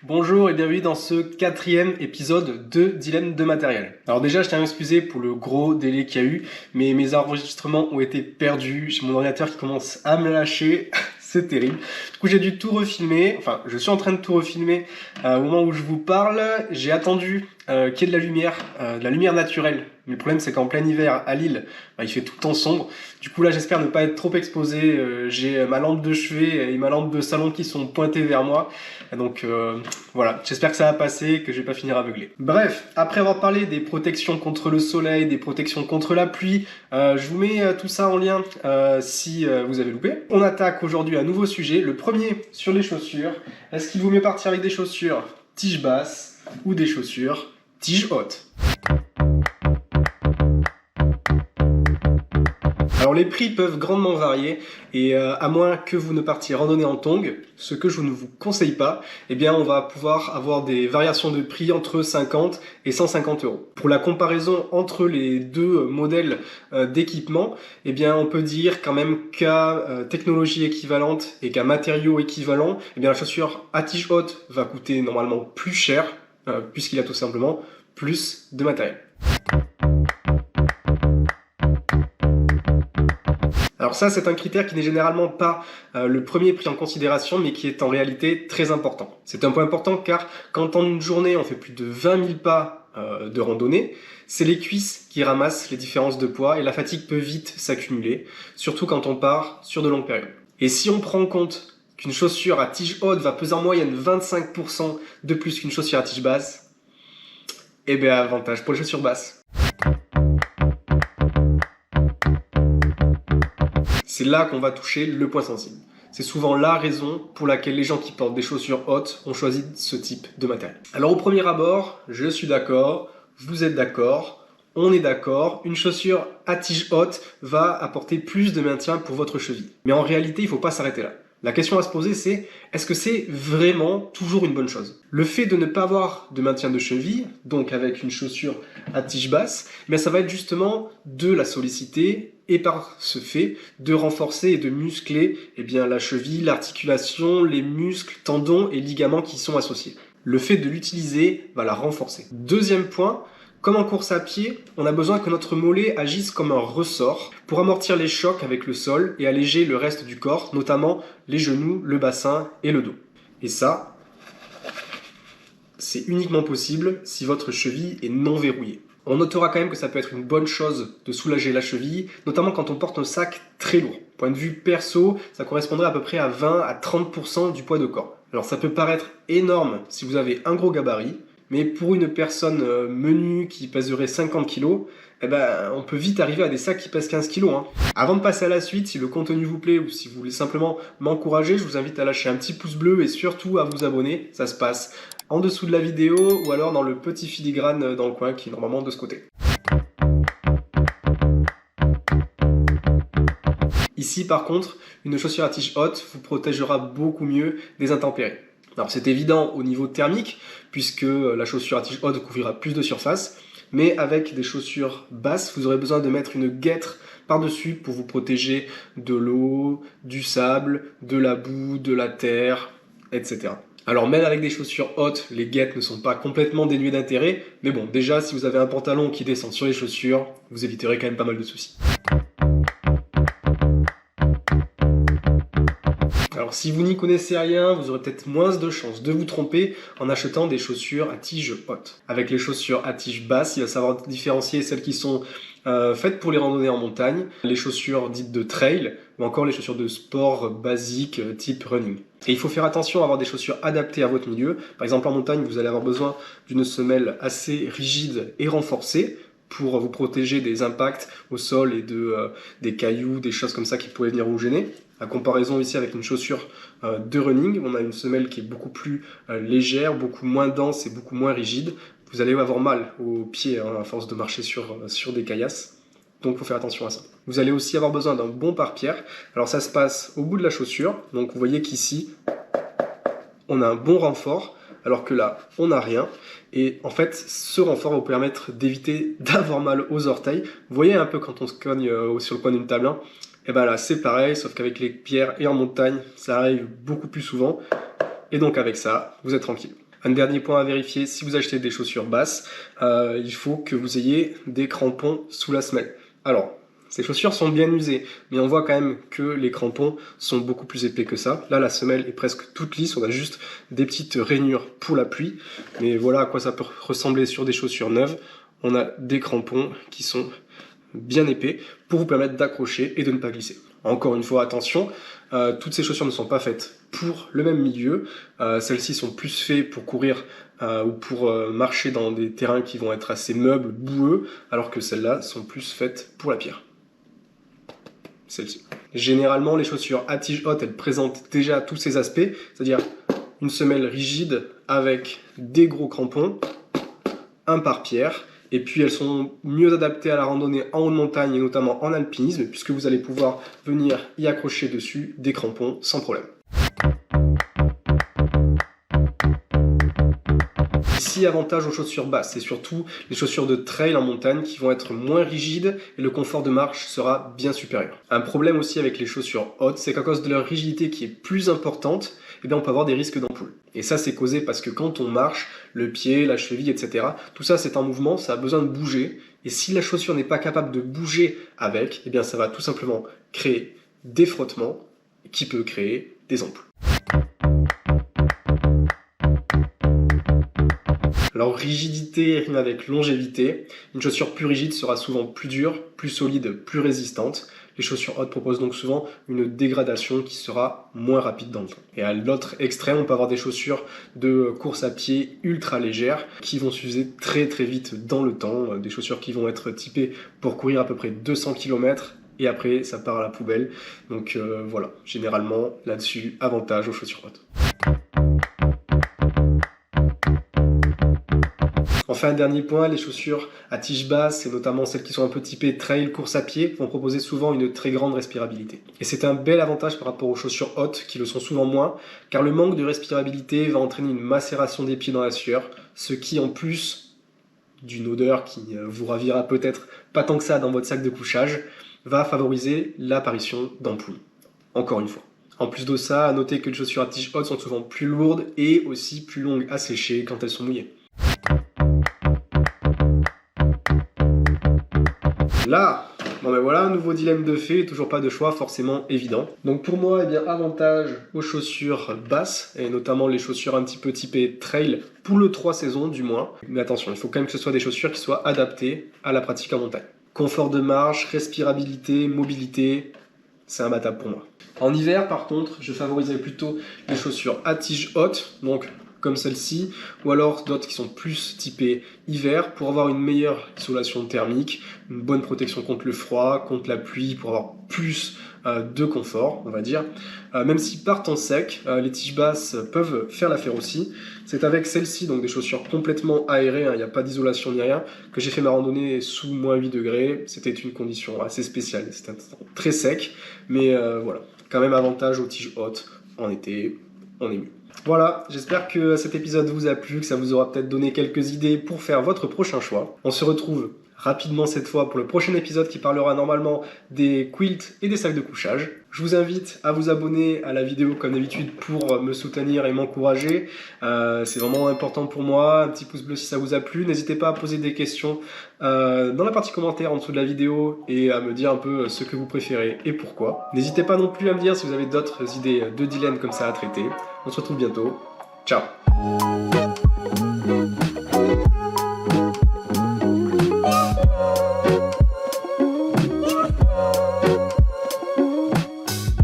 Bonjour et bienvenue dans ce 4e épisode de Dilemme de matériel. Alors déjà, je tiens à m'excuser pour le gros délai qu'il y a eu, mais mes enregistrements ont été perdus, j'ai mon ordinateur qui commence à me lâcher, c'est terrible. Du coup, j'ai dû tout refilmer, enfin, je suis en train de tout refilmer au moment où je vous parle. J'ai attendu qu'il y ait de la lumière naturelle. Mais le problème, c'est qu'en plein hiver, à Lille, il fait tout le temps sombre. Du coup, là, j'espère ne pas être trop exposé. J'ai ma lampe de chevet et ma lampe de salon qui sont pointées vers moi. Donc voilà, j'espère que ça va passer, que je vais pas finir aveuglé. Bref, après avoir parlé des protections contre le soleil, des protections contre la pluie, je vous mets tout ça en lien si vous avez loupé. On attaque aujourd'hui un nouveau sujet, le premier sur les chaussures. Est-ce qu'il vaut mieux partir avec des chaussures tige basse ou des chaussures tige haute? Alors les prix peuvent grandement varier et à moins que vous ne partiez randonner en tongs, ce que je ne vous conseille pas, eh bien on va pouvoir avoir des variations de prix entre 50 et 150 euros. Pour la comparaison entre les deux modèles d'équipement, eh bien on peut dire quand même qu'à technologie équivalente et qu'à matériaux équivalents, eh bien la chaussure à tige haute va coûter normalement plus cher puisqu'il a tout simplement plus de matériel. Alors ça, c'est un critère qui n'est généralement pas le premier pris en considération, mais qui est en réalité très important. C'est un point important car quand en une journée, on fait plus de 20 000 pas de randonnée, c'est les cuisses qui ramassent les différences de poids et la fatigue peut vite s'accumuler, surtout quand on part sur de longues périodes. Et si on prend en compte qu'une chaussure à tige haute va peser en moyenne 25% de plus qu'une chaussure à tige basse, eh bien avantage pour les chaussures basses. C'est là qu'on va toucher le point sensible. C'est souvent la raison pour laquelle les gens qui portent des chaussures hautes ont choisi ce type de matériel. Alors au premier abord, je suis d'accord, vous êtes d'accord, on est d'accord, une chaussure à tige haute va apporter plus de maintien pour votre cheville. Mais en réalité, il ne faut pas s'arrêter là. La question à se poser, c'est est-ce que c'est vraiment toujours une bonne chose? Le fait de ne pas avoir de maintien de cheville, donc avec une chaussure à tige basse, mais ça va être justement de la solliciter et par ce fait de renforcer et de muscler la cheville, l'articulation, les muscles, tendons et ligaments qui y sont associés. Le fait de l'utiliser va la renforcer. Deuxième point, comme en course à pied, on a besoin que notre mollet agisse comme un ressort pour amortir les chocs avec le sol et alléger le reste du corps, notamment les genoux, le bassin et le dos. Et ça, c'est uniquement possible si votre cheville est non verrouillée. On notera quand même que ça peut être une bonne chose de soulager la cheville, notamment quand on porte un sac très lourd. Point de vue perso, ça correspondrait à peu près à 20 à 30% du poids de corps. Alors ça peut paraître énorme si vous avez un gros gabarit, mais pour une personne menue qui pèserait 50 kg, on peut vite arriver à des sacs qui pèsent 15 kg. Avant de passer à la suite, si le contenu vous plaît ou si vous voulez simplement m'encourager, je vous invite à lâcher un petit pouce bleu et surtout à vous abonner. Ça se passe en dessous de la vidéo ou alors dans le petit filigrane dans le coin qui est normalement de ce côté. Ici par contre, une chaussure à tige haute vous protégera beaucoup mieux des intempéries. Alors c'est évident au niveau thermique, puisque la chaussure à tige haute couvrira plus de surface, mais avec des chaussures basses, vous aurez besoin de mettre une guêtre par-dessus pour vous protéger de l'eau, du sable, de la boue, de la terre, etc. Alors même avec des chaussures hautes, les guêtres ne sont pas complètement dénuées d'intérêt, mais bon, déjà si vous avez un pantalon qui descend sur les chaussures, vous éviterez quand même pas mal de soucis. Alors si vous n'y connaissez rien, vous aurez peut-être moins de chances de vous tromper en achetant des chaussures à tige haute. Avec les chaussures à tige basse, il va savoir différencier celles qui sont faites pour les randonnées en montagne, les chaussures dites de trail, ou encore les chaussures de sport basiques type running. Et il faut faire attention à avoir des chaussures adaptées à votre milieu. Par exemple en montagne, vous allez avoir besoin d'une semelle assez rigide et renforcée pour vous protéger des impacts au sol et des cailloux, des choses comme ça qui pourraient venir vous gêner. À comparaison ici avec une chaussure de running, on a une semelle qui est beaucoup plus légère, beaucoup moins dense et beaucoup moins rigide. Vous allez avoir mal aux pieds à force de marcher sur des caillasses. Donc il faut faire attention à ça. Vous allez aussi avoir besoin d'un bon pare-pierre. Alors ça se passe au bout de la chaussure. Donc vous voyez qu'ici, on a un bon renfort, alors que là, on n'a rien. Et en fait, ce renfort va vous permettre d'éviter d'avoir mal aux orteils. Vous voyez un peu quand on se cogne sur le coin d'une table, hein. Et bien là, c'est pareil, sauf qu'avec les pierres et en montagne, ça arrive beaucoup plus souvent. Et donc avec ça, vous êtes tranquille. Un dernier point à vérifier, si vous achetez des chaussures basses, il faut que vous ayez des crampons sous la semelle. Alors, ces chaussures sont bien usées, mais on voit quand même que les crampons sont beaucoup plus épais que ça. Là, la semelle est presque toute lisse, on a juste des petites rainures pour la pluie. Mais voilà à quoi ça peut ressembler sur des chaussures neuves. On a des crampons qui sont bien épais pour vous permettre d'accrocher et de ne pas glisser. Encore une fois, attention, toutes ces chaussures ne sont pas faites pour le même milieu. Celles-ci sont plus faites pour courir ou pour marcher dans des terrains qui vont être assez meubles, boueux, alors que celles-là sont plus faites pour la pierre. Celle-ci. Généralement, les chaussures à tige haute, elles présentent déjà tous ces aspects, c'est-à-dire une semelle rigide avec des gros crampons, un pare-pierre, et puis elles sont mieux adaptées à la randonnée en haute montagne et notamment en alpinisme, puisque vous allez pouvoir venir y accrocher dessus des crampons sans problème. Ici, avantage aux chaussures basses, c'est surtout les chaussures de trail en montagne qui vont être moins rigides et le confort de marche sera bien supérieur. Un problème aussi avec les chaussures hautes, c'est qu'à cause de leur rigidité qui est plus importante, eh bien on peut avoir des risques d'ampoule. Et ça, c'est causé parce que quand on marche, le pied, la cheville, etc., tout ça c'est en mouvement, ça a besoin de bouger. Et si la chaussure n'est pas capable de bouger avec, eh bien ça va tout simplement créer des frottements qui peut créer des ampoules. Alors rigidité rime avec longévité. Une chaussure plus rigide sera souvent plus dure, plus solide, plus résistante. Les chaussures hautes proposent donc souvent une dégradation qui sera moins rapide dans le temps. Et à l'autre extrême, on peut avoir des chaussures de course à pied ultra légères qui vont s'user très très vite dans le temps. Des chaussures qui vont être typées pour courir à peu près 200 km et après ça part à la poubelle. Donc voilà, généralement là-dessus, avantage aux chaussures hautes. Enfin, un dernier point, les chaussures à tige basse, et notamment celles qui sont un peu typées trail, course à pied, vont proposer souvent une très grande respirabilité. Et c'est un bel avantage par rapport aux chaussures hautes, qui le sont souvent moins, car le manque de respirabilité va entraîner une macération des pieds dans la sueur, ce qui, en plus d'une odeur qui vous ravira peut-être pas tant que ça dans votre sac de couchage, va favoriser l'apparition d'ampoules. Encore une fois. En plus de ça, à noter que les chaussures à tige haute sont souvent plus lourdes et aussi plus longues à sécher quand elles sont mouillées. Là, bon ben voilà, un nouveau dilemme de fait, toujours pas de choix forcément évident. Donc pour moi, eh bien, avantage aux chaussures basses, et notamment les chaussures un petit peu typées trail, pour le 3 saisons du moins. Mais attention, il faut quand même que ce soit des chaussures qui soient adaptées à la pratique en montagne. Confort de marche, respirabilité, mobilité, c'est imbattable pour moi. En hiver, par contre, je favoriserais plutôt les chaussures à tige haute, donc comme celle-ci, ou alors d'autres qui sont plus typées hiver pour avoir une meilleure isolation thermique, une bonne protection contre le froid, contre la pluie, pour avoir plus de confort, on va dire. Même s'ils partent en sec, les tiges basses peuvent faire l'affaire aussi. C'est avec celle-ci, donc des chaussures complètement aérées, il n'y a pas d'isolation ni rien, que j'ai fait ma randonnée sous moins 8 degrés. C'était une condition assez spéciale, c'était très sec, mais voilà, quand même avantage aux tiges hautes. En été, on est mieux. Voilà, j'espère que cet épisode vous a plu, que ça vous aura peut-être donné quelques idées pour faire votre prochain choix. On se retrouve rapidement cette fois pour le prochain épisode qui parlera normalement des quilts et des sacs de couchage. Je vous invite à vous abonner à la vidéo comme d'habitude pour me soutenir et m'encourager. C'est vraiment important pour moi. Un petit pouce bleu si ça vous a plu. N'hésitez pas à poser des questions dans la partie commentaire en dessous de la vidéo et à me dire un peu ce que vous préférez et pourquoi. N'hésitez pas non plus à me dire si vous avez d'autres idées de dilemmes comme ça à traiter. On se retrouve bientôt. Ciao!